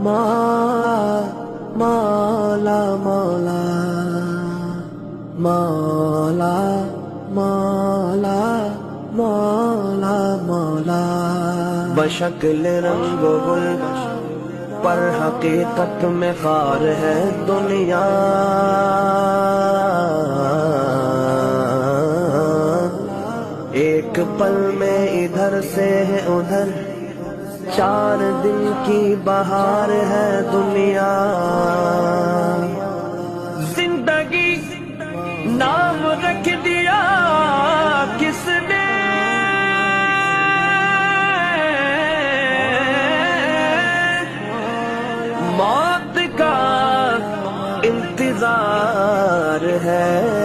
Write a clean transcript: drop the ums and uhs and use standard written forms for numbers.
مولا مولا مولا مولا مولا مولا بشکل رنگ و گل پر حقیقت میں خار ہے دنیا، ایک پل میں ادھر سے ہے ادھر، 4 دن کی بہار ہے دنیا۔ زندگی نام رکھ دیا کس نے، موت کا انتظار ہے